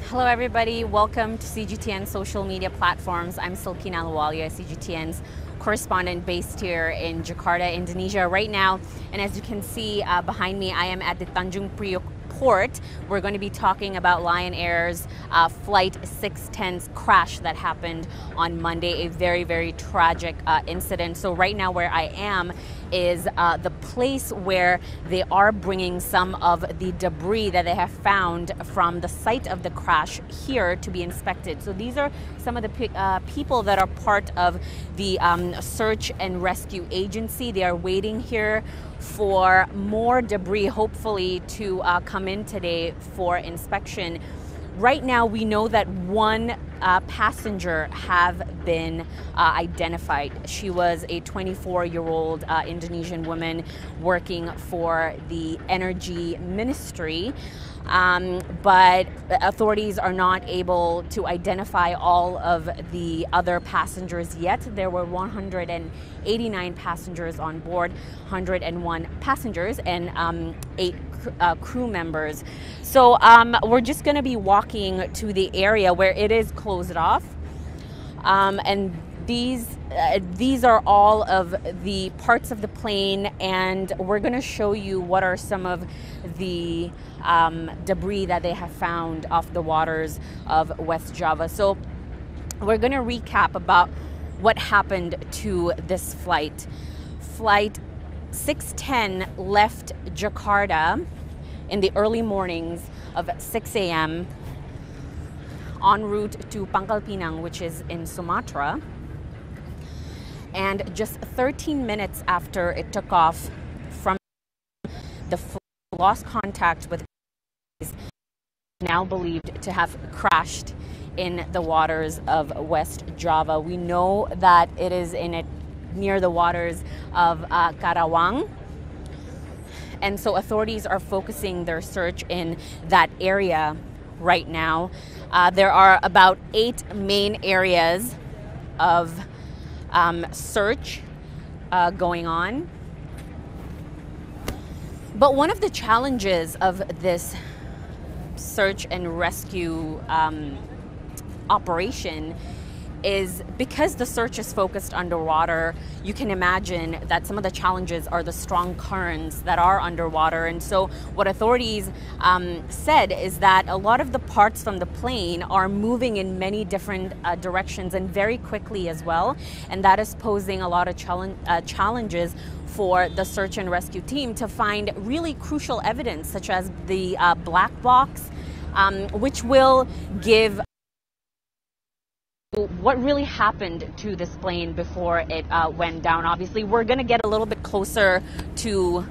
Hello everybody, welcome to CGTN social media platforms. I'm Silkina, Ahluwalia, CGTN's correspondent based here in Jakarta, Indonesia right now. And as you can see behind me, I am at the Tanjung Priok port. We're going to be talking about Lion Air's flight 610's crash that happened on Monday, a very, very tragic incident. So right now where I am is the place where they are bringing some of the debris that they have found from the site of the crash here to be inspected. So these are some of the people that are part of the search and rescue agency. They are waiting here for more debris, hopefully, to come in today for inspection. Right now, we know that one passenger have been identified. She was a 24-year-old Indonesian woman working for the Energy Ministry. But authorities are not able to identify all of the other passengers yet. There were 189 passengers on board, 101 passengers and 8 crew members. So we're just going to be walking to the area where it is closed off. And these are all of the parts of the plane, and we're going to show you what are some of the debris that they have found off the waters of West Java. So we're going to recap about what happened to this flight. Flight 610 left Jakarta in the early mornings of 6 a.m. en route to Pangkal Pinang, which is in Sumatra. And just 13 minutes after it took off from the flight, lost contact with now believed to have crashed in the waters of West Java. We know that it is near the waters of Karawang. And so authorities are focusing their search in that area right now. There are about 8 main areas of search going on. But one of the challenges of this search and rescue operation is because the search is focused underwater. You can imagine that some of the challenges are the strong currents that are underwater. And so what authorities said is that a lot of the parts from the plane are moving in many different directions and very quickly as well. And that is posing a lot of challenges for the search and rescue team to find really crucial evidence, such as the black box, which will give what really happened to this plane before it went down. Obviously, we're going to get a little bit closer to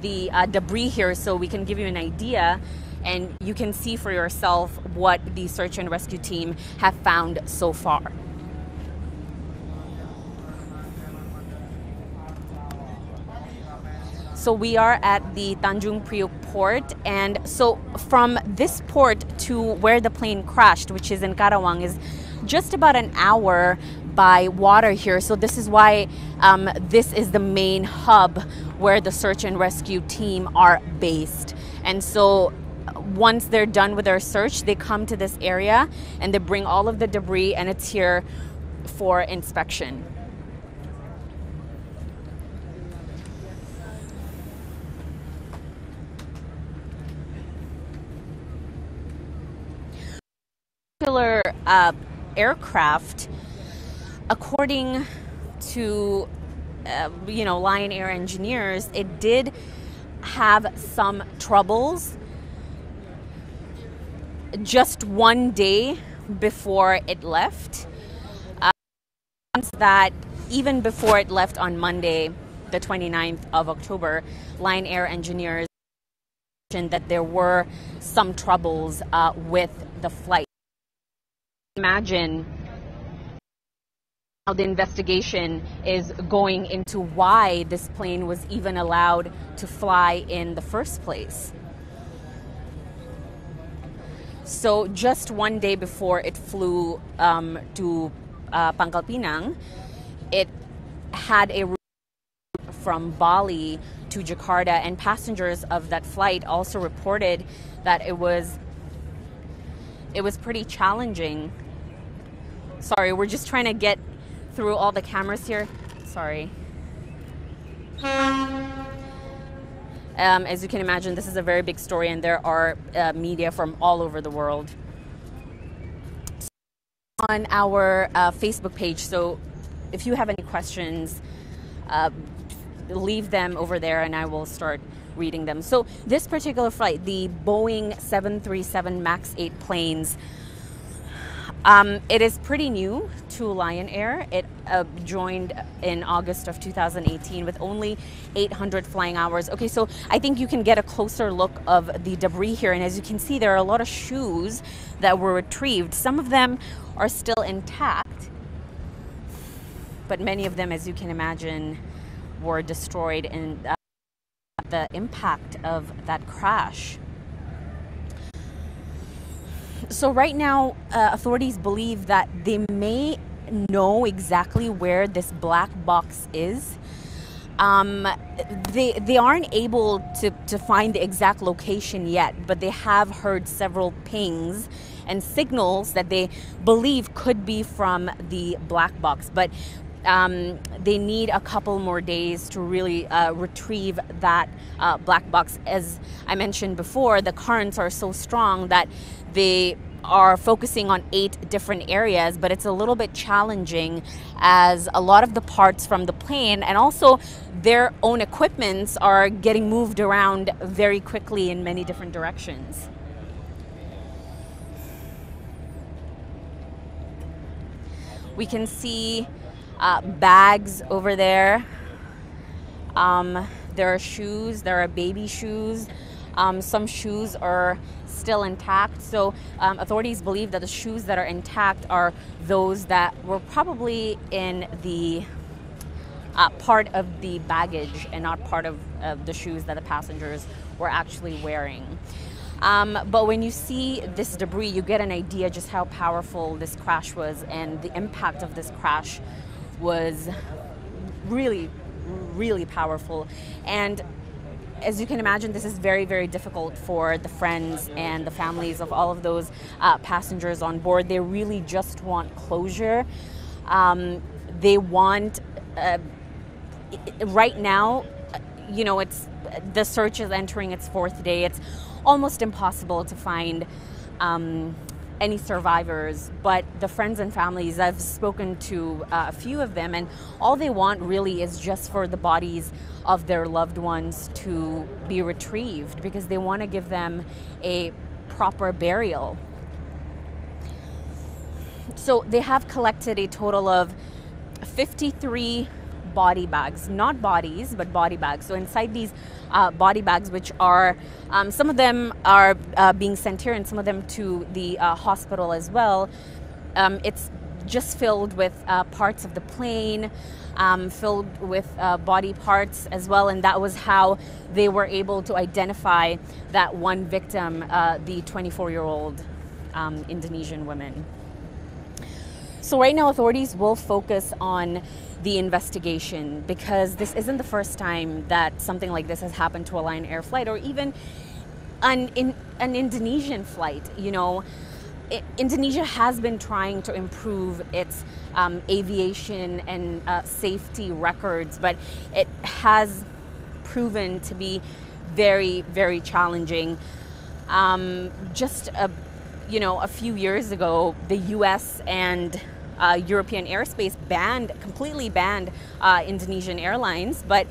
the debris here so we can give you an idea and you can see for yourself what the search and rescue team have found so far. So we are at the Tanjung Priok port, and so from this port to where the plane crashed, which is in Karawang, is just about an hour by water here. So this is why this is the main hub where the search and rescue team are based. And so once they're done with their search, they come to this area and they bring all of the debris, and it's here for inspection. Aircraft, according to Lion Air engineers, it did have some troubles just one day before it left. That even before it left on Monday, the 29th of October, Lion Air engineers mentioned that there were some troubles with the flight. Imagine how the investigation is going into why this plane was even allowed to fly in the first place. So just one day before it flew to Pangkal Pinang, it had a route from Bali to Jakarta, and passengers of that flight also reported that it was it was pretty challenging. Sorry, we're just trying to get through all the cameras here. Sorry. As you can imagine, this is a very big story, and there are media from all over the world on our Facebook page. So if you have any questions, leave them over there and I will start reading them. So this particular flight, the Boeing 737 MAX 8 planes, it is pretty new to Lion Air. It joined in August of 2018 with only 800 flying hours. Okay, so I think you can get a closer look of the debris here. And as you can see, there are a lot of shoes that were retrieved. Some of them are still intact, but many of them, as you can imagine, were destroyed in the impact of that crash. So right now, authorities believe that they may know exactly where this black box is. They aren't able to find the exact location yet, but they have heard several pings and signals that they believe could be from the black box. But they need a couple more days to really retrieve that black box. As I mentioned before, the currents are so strong that they are focusing on 8 different areas, but it's a little bit challenging as a lot of the parts from the plane and also their own equipments are getting moved around very quickly in many different directions. We can see bags over there. There are shoes, there are baby shoes. Some shoes are still intact. So authorities believe that the shoes that are intact are those that were probably in the part of the baggage and not part of the shoes that the passengers were actually wearing. But when you see this debris, you get an idea just how powerful this crash was, and the impact of this crash was really, really powerful. And as you can imagine, this is very, very difficult for the friends and the families of all of those passengers on board. They really just want closure. They want, right now, you know, the search is entering its 4th day. It's almost impossible to find any survivors, but the friends and families, I've spoken to a few of them, and all they want really is just for the bodies of their loved ones to be retrieved because they want to give them a proper burial. So they have collected a total of 53 body bags, not bodies, but body bags. So inside these body bags, which are, some of them are being sent here and some of them to the hospital as well, it's just filled with parts of the plane, filled with body parts as well, and that was how they were able to identify that one victim, the 24-year-old Indonesian woman. So right now authorities will focus on the investigation because this isn't the first time that something like this has happened to a Lion Air flight or even an Indonesian flight. You know, Indonesia has been trying to improve its aviation and safety records, but it has proven to be very, very challenging. Just a few years ago, the U.S. and European airspace completely banned Indonesian airlines, but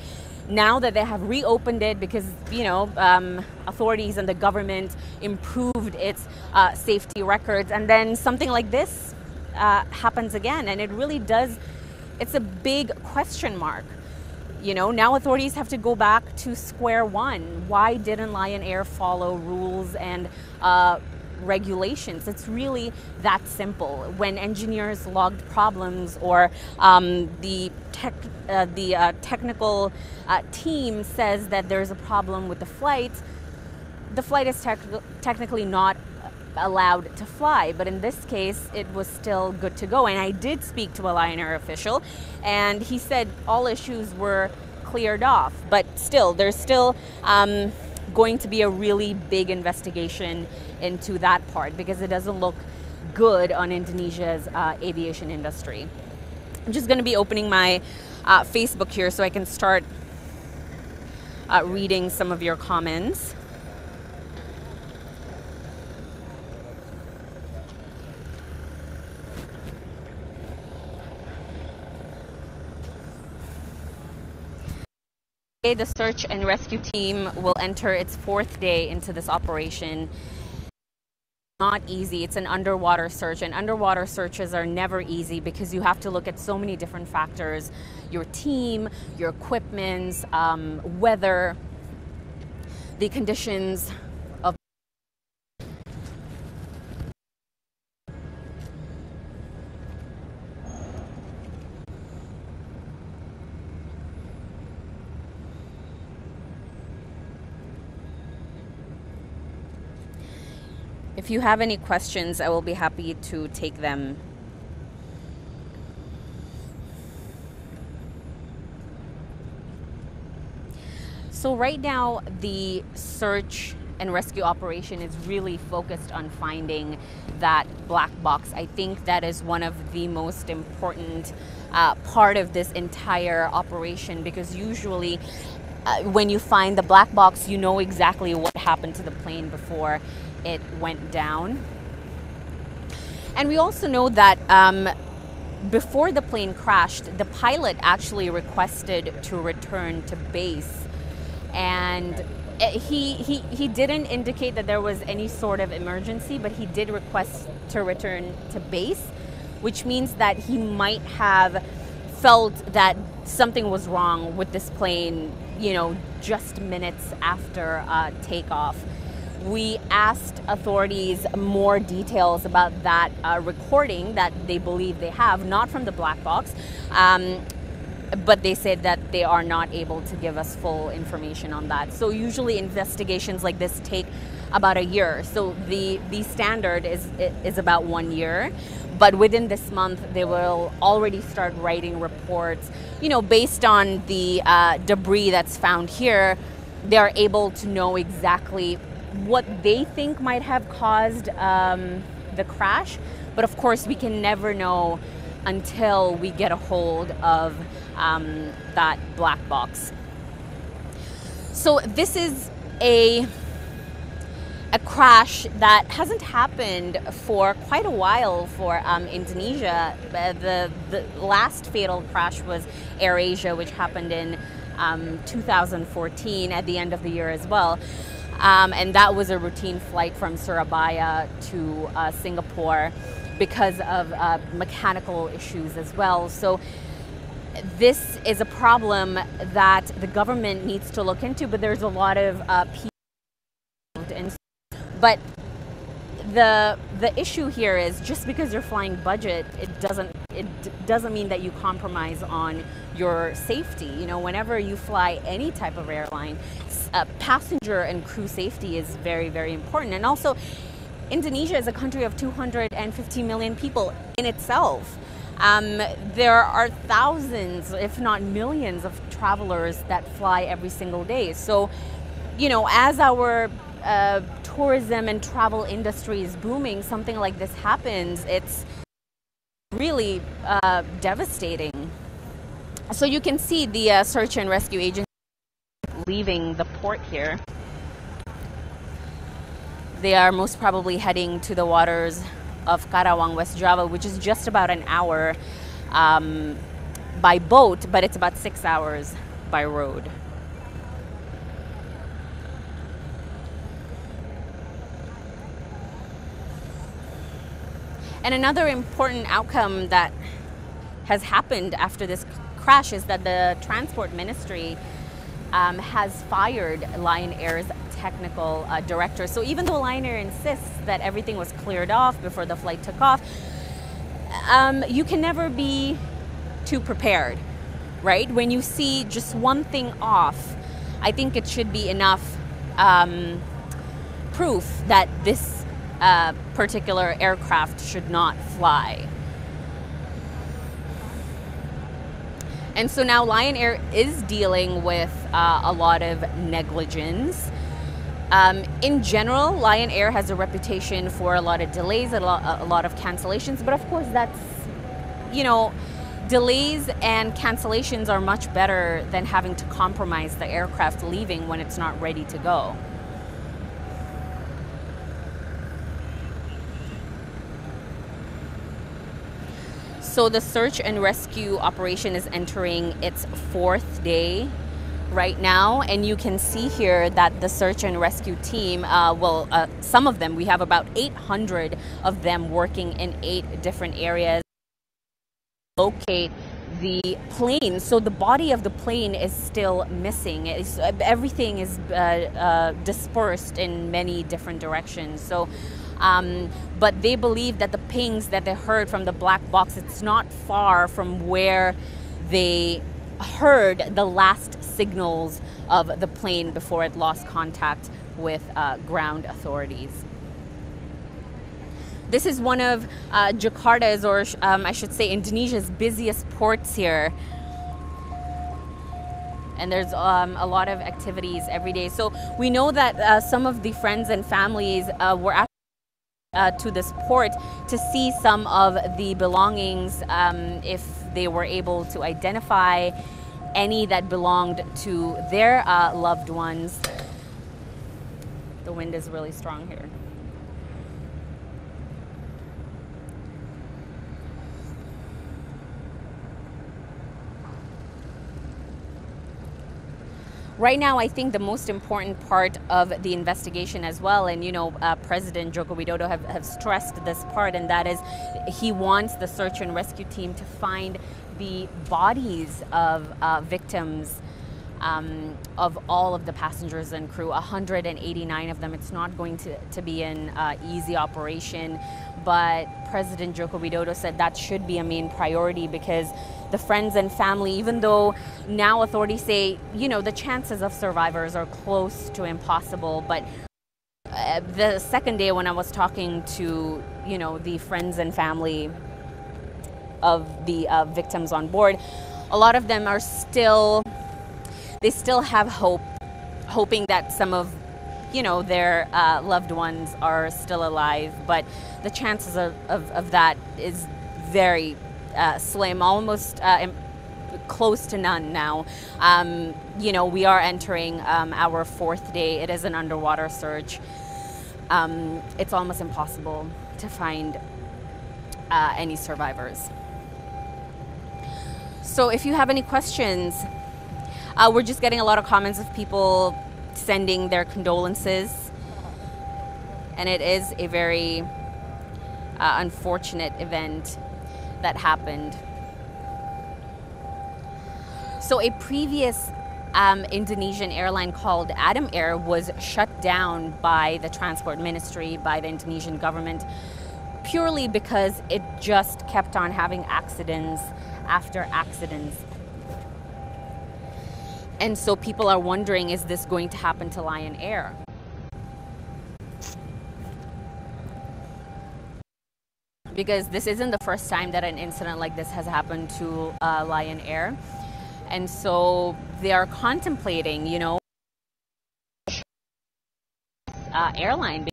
now that they have reopened it because, authorities and the government improved its safety records, and then something like this happens again, and it really does, it's a big question mark. Now authorities have to go back to square one. Why didn't Lion Air follow rules and regulations? It's really that simple. When engineers logged problems or the technical team says that there's a problem with the flight is technically not allowed to fly, but in this case it was still good to go. And I did speak to a Lion Air official and he said all issues were cleared off, but still there's still going to be a really big investigation into that part, because it doesn't look good on Indonesia's aviation industry. I'm just going to be opening my Facebook here so I can start reading some of your comments. The search and rescue team will enter its 4th day into this operation. Not easy. It's an underwater search, and underwater searches are never easy because you have to look at so many different factors: your team, your equipment, weather, the conditions of. If you have any questions, I will be happy to take them. So right now, the search and rescue operation is really focused on finding that black box. I think that is one of the most important part of this entire operation, because usually when you find the black box, you know exactly what happened to the plane before it went down. And we also know that before the plane crashed, the pilot actually requested to return to base, and he didn't indicate that there was any sort of emergency, but he did request to return to base, which means that he might have felt that something was wrong with this plane, you know, just minutes after takeoff. We asked authorities more details about that recording that they believe they have, not from the black box, but they said that they are not able to give us full information on that. So usually investigations like this take about a year. So the standard is about 1 year. But within this month, they will already start writing reports, you know, based on the debris that's found here. They are able to know exactly what they think might have caused the crash. But of course, we can never know until we get a hold of that black box. So this is a crash that hasn't happened for quite a while for Indonesia. The last fatal crash was AirAsia, which happened in 2014 at the end of the year as well. And that was a routine flight from Surabaya to Singapore because of mechanical issues as well. So this is a problem that the government needs to look into, but there's a lot of people involved. But the issue here is, just because you're flying budget, it doesn't mean that you compromise on your safety. You know, whenever you fly any type of airline, passenger and crew safety is very, very important. And also, Indonesia is a country of 250 million people in itself. There are thousands, if not millions, of travelers that fly every single day. So, you know, as our tourism and travel industry is booming, something like this happens, it's really devastating. So you can see the search and rescue agency leaving the port here. They are most probably heading to the waters of Karawang, West Java, which is just about an hour by boat, but it's about 6 hours by road. And another important outcome that has happened after this crash is that the Transport Ministry has fired Lion Air's technical director. So even though Lion Air insists that everything was cleared off before the flight took off, you can never be too prepared, right? When you see just one thing off, I think it should be enough proof that this particular aircraft should not fly. And so now Lion Air is dealing with a lot of negligence. In general, Lion Air has a reputation for a lot of delays, a lot of cancellations, but of course that's, you know, delays and cancellations are much better than having to compromise the aircraft leaving when it's not ready to go. So the search and rescue operation is entering its 4th day right now, and you can see here that the search and rescue team, some of them, we have about 800 of them working in 8 different areas to locate the plane. So the body of the plane is still missing. Everything is dispersed in many different directions. So but they believe that the pings that they heard from the black box, it's not far from where they heard the last signals of the plane before it lost contact with ground authorities. This is one of Jakarta's, or I should say Indonesia's busiest ports here. And there's a lot of activities every day. So we know that some of the friends and families were actually to this port to see some of the belongings, if they were able to identify any that belonged to their loved ones. The wind is really strong here. Right now, I think the most important part of the investigation as well, and you know, President Joko Widodo have stressed this part, and that is he wants the search and rescue team to find the bodies of victims of all of the passengers and crew, 189 of them. It's not going to be an easy operation, but President Joko Widodo said that should be a main priority, because the friends and family, even though now authorities say, you know, the chances of survivors are close to impossible, but the second day when I was talking to, you know, the friends and family of the victims on board, a lot of them are still, they still have hope, hoping that some of, you know, their loved ones are still alive, but the chances of that is very slim, almost close to none now. You know, we are entering our 4th day. It is an underwater search. It's almost impossible to find any survivors. So if you have any questions, we're just getting a lot of comments of people sending their condolences, and it is a very unfortunate event that happened. So a previous Indonesian airline called Adam Air was shut down by the Transport Ministry, by the Indonesian government, purely because it just kept on having accidents after accidents. And so people are wondering, is this going to happen to Lion Air? Because this isn't the first time that an incident like this has happened to Lion Air. And so they are contemplating, you know, airline.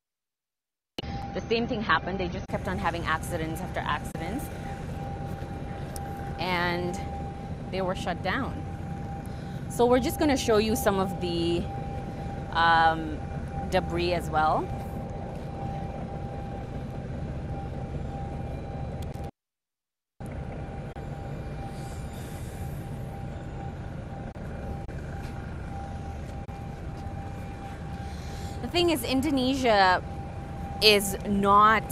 The same thing happened. They just kept on having accidents after accidents. And they were shut down. So we're just going to show you some of the debris as well. The thing is, Indonesia is not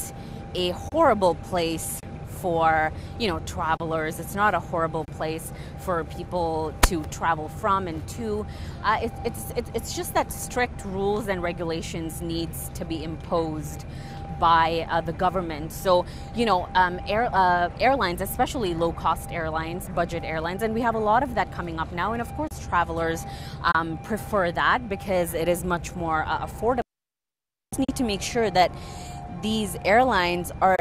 a horrible place for, you know, travelers. It's not a horrible place for people to travel from and to. It's just that strict rules and regulations needs to be imposed by the government. So, you know, airlines, especially low-cost airlines, budget airlines, and we have a lot of that coming up now. And of course, travelers prefer that because it is much more affordable. We just need to make sure that these airlines are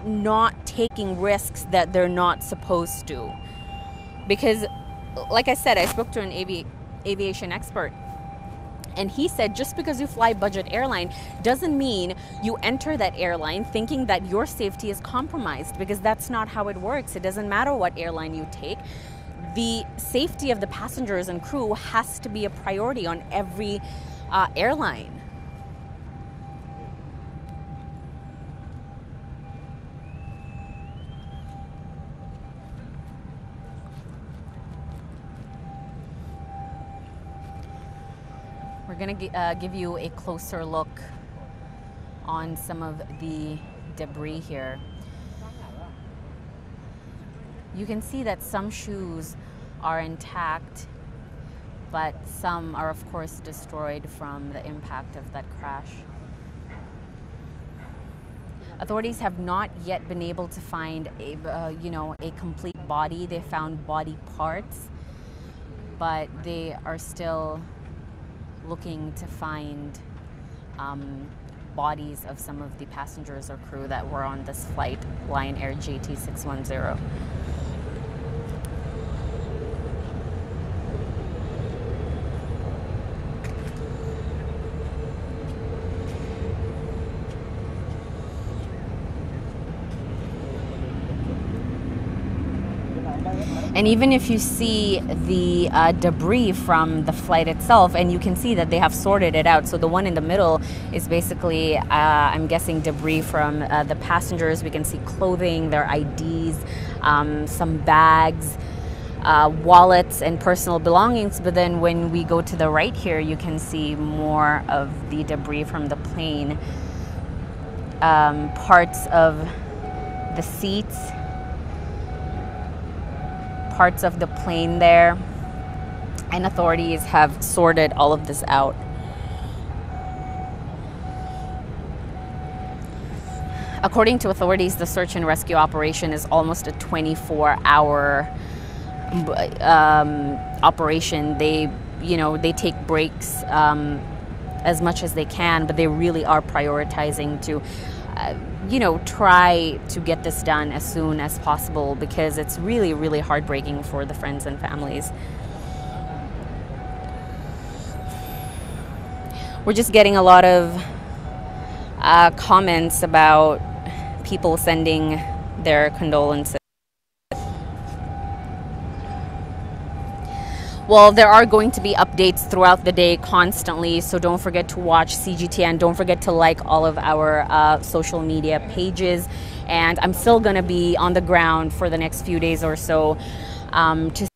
not taking risks that they're not supposed to. Because, like I said, I spoke to an aviation expert, And he said just because you fly budget airline doesn't mean you enter that airline thinking that your safety is compromised, because that's not how it works. It doesn't matter what airline you take. The safety of the passengers and crew has to be a priority on every airline. We're going to give you a closer look on some of the debris here. You can see that some shoes are intact, but some are of course destroyed from the impact of that crash. Authorities have not yet been able to find a complete body. They found body parts, but they are still looking to find bodies of some of the passengers or crew that were on this flight, Lion Air JT610. And even if you see the debris from the flight itself, and you can see that they have sorted it out. So the one in the middle is basically, I'm guessing, debris from the passengers. We can see clothing, their IDs, some bags, wallets, and personal belongings. But then when we go to the right here, you can see more of the debris from the plane. Parts of the seats, parts of the plane there, and authorities have sorted all of this out. According to authorities, the search and rescue operation is almost a 24-hour operation. They take breaks as much as they can, but they really are prioritizing to try to get this done as soon as possible, because it's really, really heartbreaking for the friends and families. We're just getting a lot of comments about people sending their condolences. Well, there are going to be updates throughout the day constantly, so don't forget to watch CGTN. Don't forget to like all of our social media pages. And I'm still going to be on the ground for the next few days or so to see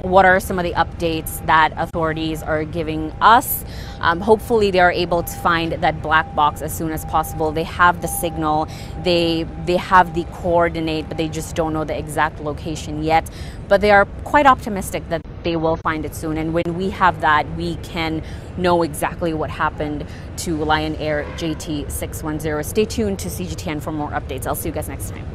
what are some of the updates that authorities are giving us. Hopefully they are able to find that black box as soon as possible. They have the signal, they have the coordinate, but they just don't know the exact location yet. But they are quite optimistic that they will find it soon. And when we have that, we can know exactly what happened to Lion Air JT610. Stay tuned to CGTN for more updates. I'll see you guys next time.